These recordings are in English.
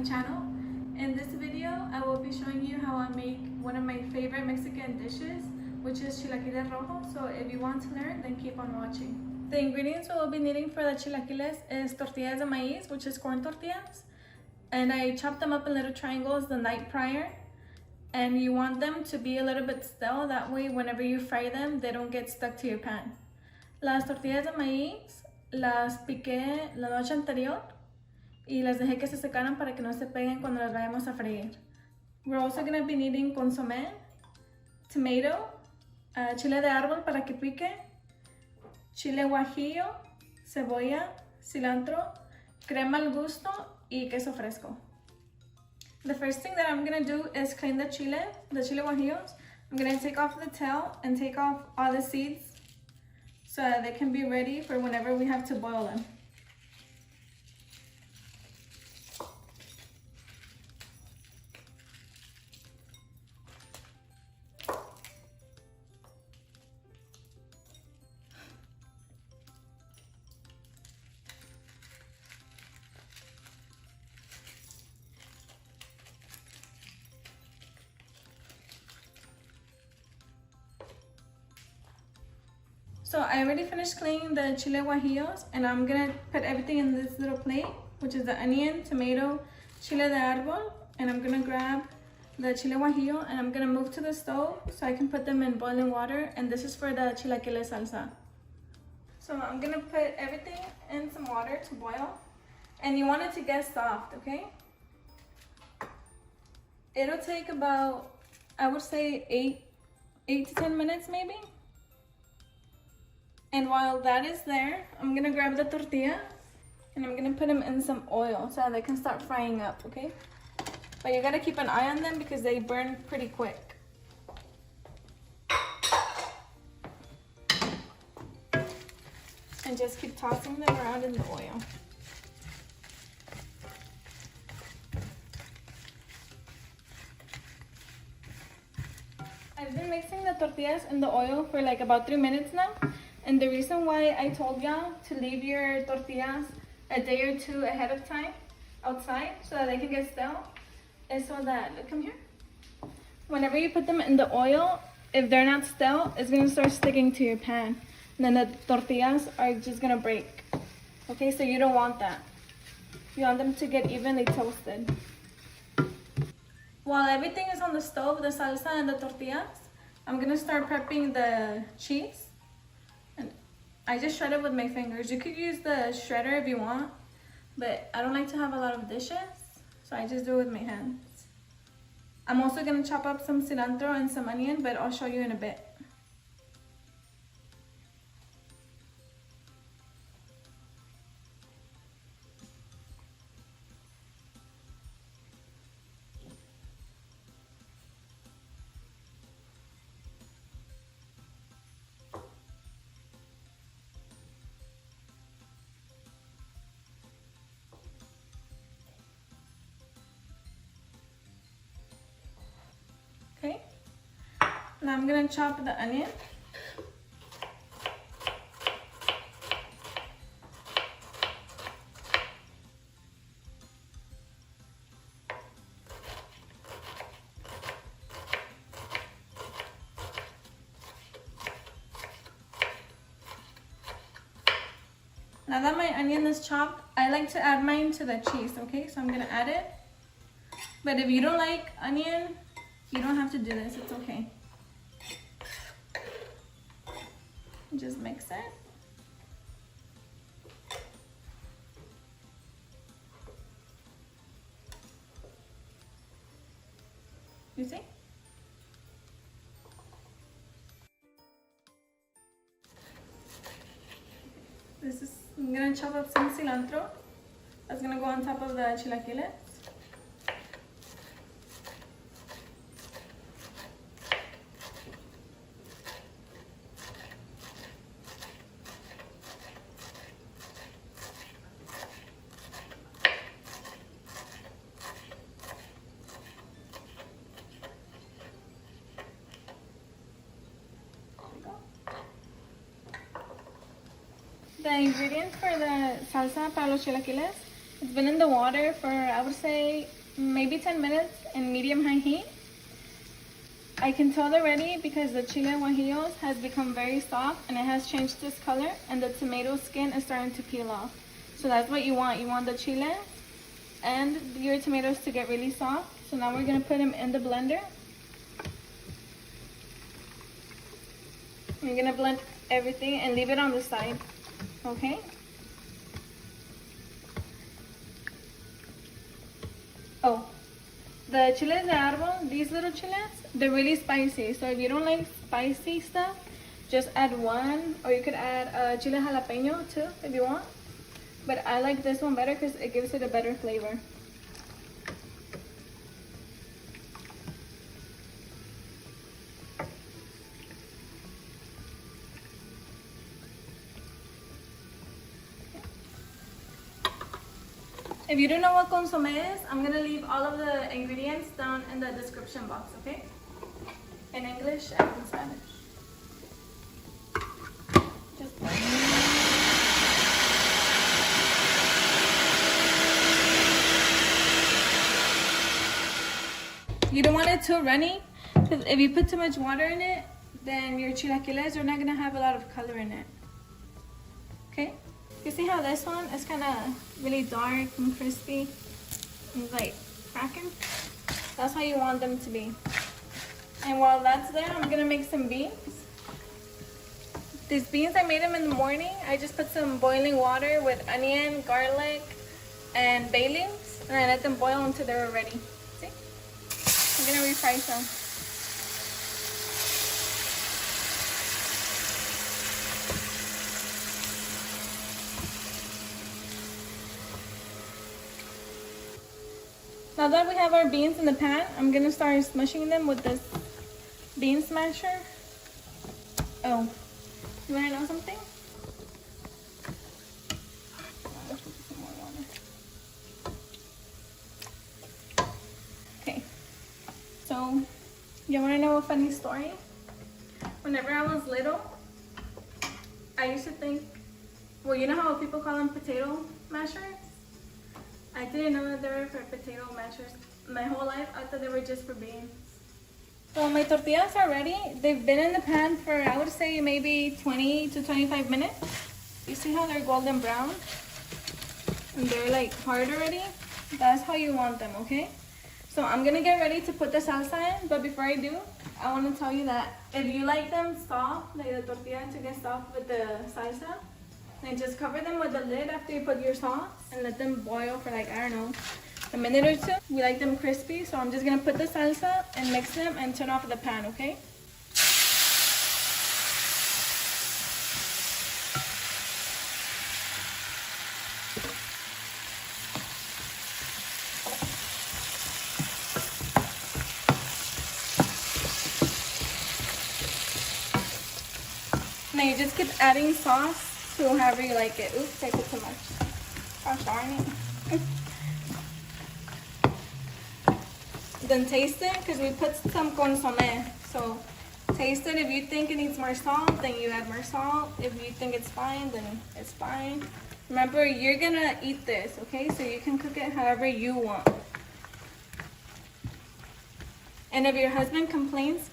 channel. In this video, I will be showing you how I make one of my favorite Mexican dishes, which is chilaquiles rojos. So if you want to learn, then keep on watching. The ingredients we'll be needing for the chilaquiles is tortillas de maíz, which is corn tortillas. And I chopped them up in little triangles the night prior. And you want them to be a little bit stale, that way whenever you fry them, they don't get stuck to your pan. Las tortillas de maíz las piqué la noche anterior y las dejé que se secaran para que no se peguen cuando las vayamos a freír. We're also going to be needing consomé, tomato, chile de árbol para que pique, chile guajillo, cebolla, cilantro, crema al gusto y queso fresco. The first thing that I'm going to do is clean the chile guajillos. I'm going to take off the tail and take off all the seeds so that they can be ready for whenever we have to boil them. So I already finished cleaning the chile guajillos, and I'm gonna put everything in this little plate, which is the onion, tomato, chile de árbol, and I'm gonna grab the chile guajillo and I'm gonna move to the stove so I can put them in boiling water, and this is for the chilaquiles salsa. So I'm gonna put everything in some water to boil, and you want it to get soft, okay? It'll take about, I would say 8 to 10 minutes maybe. And while that is there, I'm gonna grab the tortillas and I'm gonna put them in some oil so that they can start frying up, okay? But you gotta keep an eye on them because they burn pretty quick. And just keep tossing them around in the oil. I've been mixing the tortillas in the oil for like about 3 minutes now. And the reason why I told y'all to leave your tortillas a day or two ahead of time outside so that they can get stale is so that, look, come here. Whenever you put them in the oil, if they're not stale, it's gonna start sticking to your pan. And then the tortillas are just gonna break. Okay, so you don't want that. You want them to get evenly toasted. While everything is on the stove, the salsa and the tortillas, I'm gonna start prepping the cheese. I just shred it with my fingers. You could use the shredder if you want, but I don't like to have a lot of dishes, so I just do it with my hands. I'm also gonna chop up some cilantro and some onion, but I'll show you in a bit. Okay, now I'm gonna chop the onion. Now that my onion is chopped, I like to add mine to the cheese, okay? So I'm gonna add it. But if you don't like onion, you don't have to do this, it's okay. Just mix it. You see? I'm gonna chop up some cilantro. That's gonna go on top of the chilaquiles. The ingredients for the salsa para los chilaquiles, it's been in the water for, I would say, maybe 10 minutes in medium-high heat. I can tell they're ready because the chile guajillos has become very soft and it has changed its color, and the tomato skin is starting to peel off. So that's what you want. You want the chile and your tomatoes to get really soft. So now we're gonna put them in the blender. We're gonna blend everything and leave it on the side, okay? Oh, the chiles de árbol, these little chiles, they're really spicy. So if you don't like spicy stuff, just add one, or you could add chile jalapeño too if you want. But I like this one better because it gives it a better flavor. If you don't know what consomme is, I'm gonna leave all of the ingredients down in the description box, okay? In English and in Spanish. You don't want it too runny, because if you put too much water in it, then your chilaquiles are not gonna have a lot of color in it. Okay? You see how this one is kind of really dark and crispy and like cracking? That's how you want them to be. And while that's there, I'm gonna make some beans. These beans, I made them in the morning. I just put some boiling water with onion, garlic, and bay leaves, and I let them boil until they're ready. See? I'm gonna refry some. Now that we have our beans in the pan, I'm gonna start smushing them with this bean smasher. Oh, you wanna know something? Okay, so you wanna know a funny story? Whenever I was little, I used to think, well, you know how people call them potato mashers? I didn't know that they were for potato mashers. My whole life, I thought they were just for beans. So my tortillas are ready. They've been in the pan for, I would say, maybe 20 to 25 minutes. You see how they're golden brown? And they're like hard already? That's how you want them, okay? So I'm gonna get ready to put the salsa in, but before I do, I wanna tell you that if you like them soft, like the tortilla to get soft with the salsa, then just cover them with the lid after you put your sauce and let them boil for like, I don't know, a minute or two. We like them crispy, so I'm just gonna put the salsa and mix them and turn off the pan, okay? Now you just keep adding sauce to however you like it. Oops, I put too much. Oh, darn it. Then taste it, because we put some consomme. So taste it. If you think it needs more salt, then you add more salt. If you think it's fine, then it's fine. Remember, you're gonna eat this, okay? So you can cook it however you want. And if your husband complains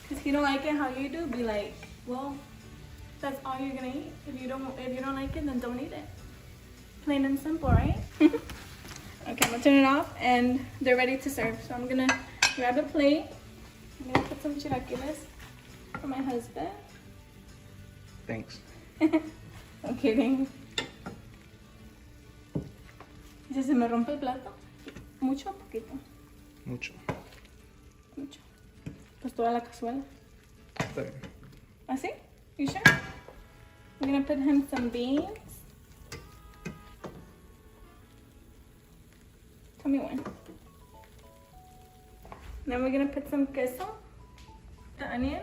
because he don't like it how you do, be like, well, that's all you're gonna eat. If you don't like it, then don't eat it. Plain and simple, right? Okay, I'm gonna turn it off and they're ready to serve. So I'm gonna grab a plate. I'm gonna put some chilaquiles for my husband. Thanks. I'm kidding. ¿Ya se me rompe el plato? ¿Mucho o poquito? Mucho. Mucho. Pues toda la cazuela. Está bien. ¿Así? You sure? I'm gonna put him some beans. Tell me when. Then we're gonna put some queso, the onion.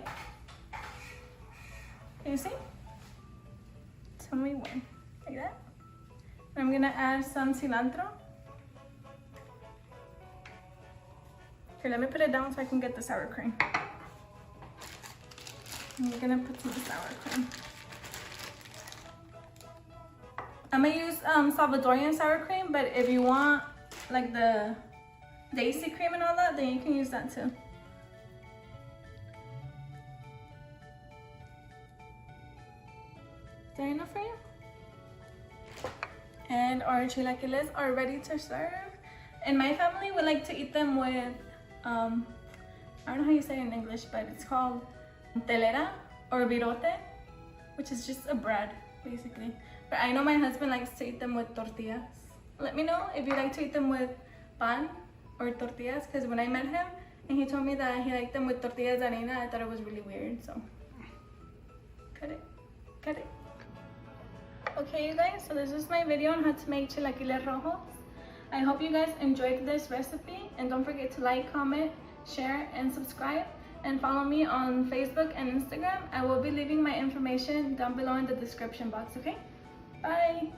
Can you see? Tell me when. Like that. And I'm gonna add some cilantro. Okay, let me put it down so I can get the sour cream. I'm gonna put some sour cream. I'm gonna use Salvadorian sour cream, but if you want like the daisy cream and all that, then you can use that too. Is that enough for you? And our chilaquiles are ready to serve. In my family, we like to eat them with, I don't know how you say it in English, but it's called telera or virote, which is just a bread, basically. But I know my husband likes to eat them with tortillas. Let me know if you like to eat them with pan or tortillas, because when I met him and he told me that he liked them with tortillas de harina, I thought it was really weird, so cut it. Okay, you guys, so this is my video on how to make chilaquiles rojos. I hope you guys enjoyed this recipe, and don't forget to like, comment, share, and subscribe, and follow me on Facebook and Instagram. I will be leaving my information down below in the description box, okay? Bye!